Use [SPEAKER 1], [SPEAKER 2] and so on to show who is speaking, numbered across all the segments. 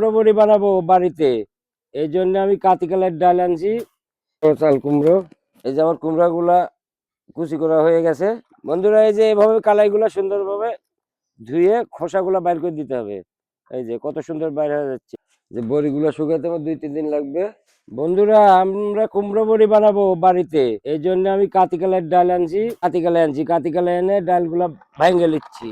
[SPEAKER 1] কুমড়ো বড়ি বানাবো বাড়িতে, এই জন্য আমি কাতিকালের ডাল আনছি। চাল কুমড়ো, এই যে আমার কুমড়া গুলা কুচি করা হয়ে গেছে। বন্ধুরা, এই যে এভাবে কালাইগুলা সুন্দরভাবে ধুয়ে খোসাগুলা বাইর করে দিতে হবে। এই যে কত সুন্দর বাইর হয়ে যাচ্ছে। যে বড়িগুলো শুকাতে আমার 2-3 দিন লাগবে। বন্ধুরা, আমরা কুমড়ো বড়ি বানাবো বাড়িতে, এই জন্য আমি কাতিকালের ডাল আনছি। কাতিকালে এনে ডালগুলা ভাঙে নিচ্ছি।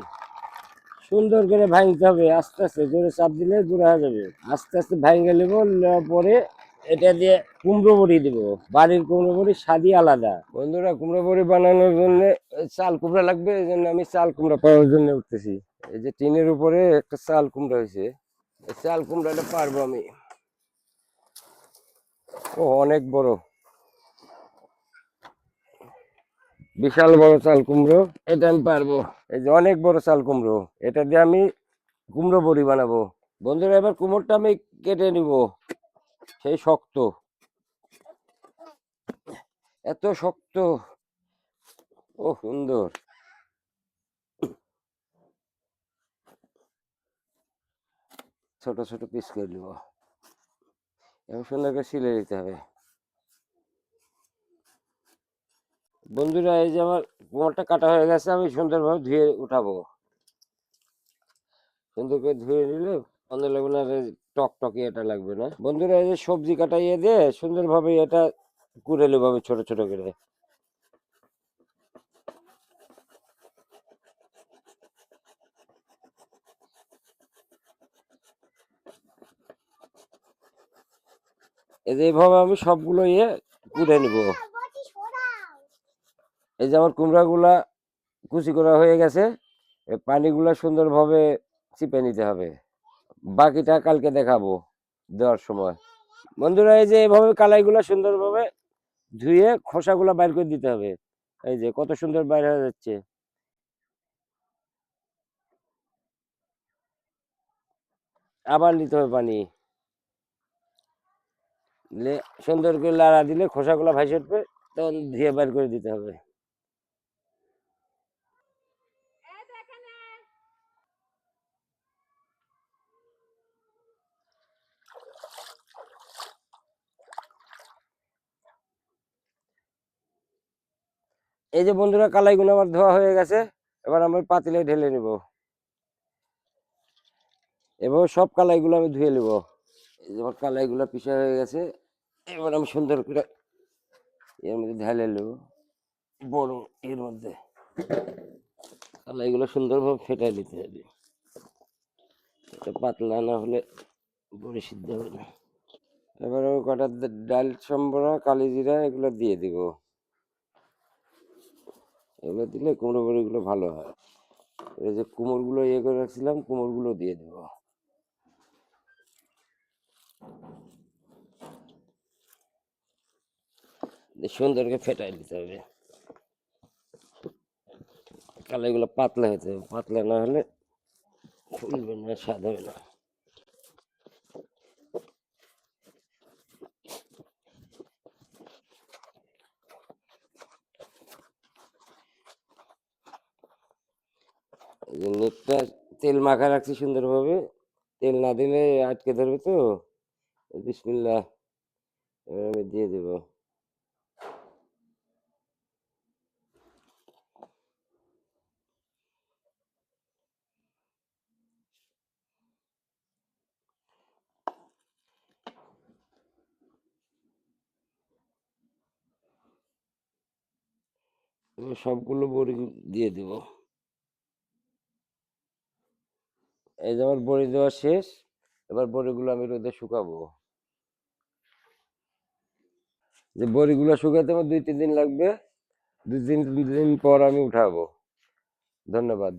[SPEAKER 1] সুন্দর করে ভাঙতে হবে, আস্তে আস্তে, জোরে চাপ দিলে গুঁড়া হয়ে যাবে। আস্তে আস্তে ভাঙে নেব, নেওয়ার পরে এটা দিয়ে কুমড়ো বড়ি দিব। বাড়ির কুমড়ো বড়ির স্বাদই আলাদা। বন্ধুরা, কুমড়ো বড়ি বানানোর জন্য চাল কুমড়া লাগবে, এই জন্য আমি চাল কুমড়া পাওয়ার জন্য উঠতেছি। এই যে টিনের উপরে একটা চাল কুমড়া হয়েছে, এই চাল কুমড়াটা পারবো আমি। ও অনেক বড়, বিশাল বড় চাল কুমড়ো, এটা আমি পারবো। এই যে অনেক বড় চাল কুমড়ো, এটা দিয়ে আমি কুমড়ো বড়ি বানাবো। বন্ধুরা, এবার কুমড়োটা আমি কেটে নিব। সেই শক্ত, এত শক্ত, ও সুন্দর। ছোট ছোট পিস করে নিব, এবং সুন্দর করে সিলে দিতে হবে। বন্ধুরা, এই যে আমার কুমড়োটা কাটা হয়ে গেছে, আমি সুন্দরভাবে ধুয়ে উঠাবো। সুন্দর করে ধুয়ে নিলে অন্য লাগবে না, টক টকে এটা লাগবে না। বন্ধুরা, এই যে সবজি কাটা দিয়ে সুন্দরভাবে এটা কুড়ে নেবো আমি ছোট ছোট করে। এই যে এইভাবে আমি সবগুলো কুড়ে নিব। এই যে আমার কুমড়া গুলা কুচি করা হয়ে গেছে, এই পানিগুলা সুন্দরভাবে চিপে নিতে হবে। বাকিটা কালকে দেখাবো দেওয়ার সময়। বন্ধুরা, এই যে এইভাবে কালাইগুলা সুন্দরভাবে ধুয়ে খোসাগুলা বাইর করে দিতে হবে। এই যে কত সুন্দর বাইর হয়ে যাচ্ছে। আবার নিতে হবে পানি, দিলে সুন্দর করে লাড়া দিলে খোসাগুলা ভাসে উঠবে, তখন ধুয়ে বাইর করে দিতে হবে। এই যে বন্ধুরা, কালাইগুলো আমার ধোয়া হয়ে গেছে, এবার আমি পাতিলে ঢেলে নিব। এবার সব কালাইগুলো আমি ধুয়ে নিব। এই যে আমার কালাইগুলো পিসা হয়ে গেছে, এবার আমি সুন্দর করে এর মধ্যে ঢেলে নেব। বড় এর মধ্যে কালাইগুলো সুন্দরভাবে ফেটাই দিতে হবে, এটা পাতলা না হলে বড়ি সিদ্ধ হবে না। এবার আমি কটা ডাল সম্বরা, কালি জিরা এগুলো দিয়ে দিব। এগুলো দিলে কুমড়ো বড়িগুলো ভালো হয়। এই যে কুমড়গুলো করে রাখছিলাম, কুমড়গুলো দিয়ে দিব। সুন্দর করে ফেটাই দিতে হবে। কালাইগুলো পাতলা হতে হবে, পাতলা না হলে ফুলবে না, স্বাদ হবে না। নেটটা তেল মাখা রাখছি সুন্দরভাবে, তেল না দিলে আটকে ধরবে তো। বিসমিল্লাহ, এবার আমি দিয়ে দেবো। এবার সবগুলো বড়ি দিয়ে দেবো। এই যে আমার বড়ি দেওয়া শেষ, এবার বড়িগুলো আমি রোদে শুকাবো। যে বড়িগুলো শুকাতে আমার 2-3 দিন লাগবে, 2-3 দিন পর আমি উঠাবো। ধন্যবাদ।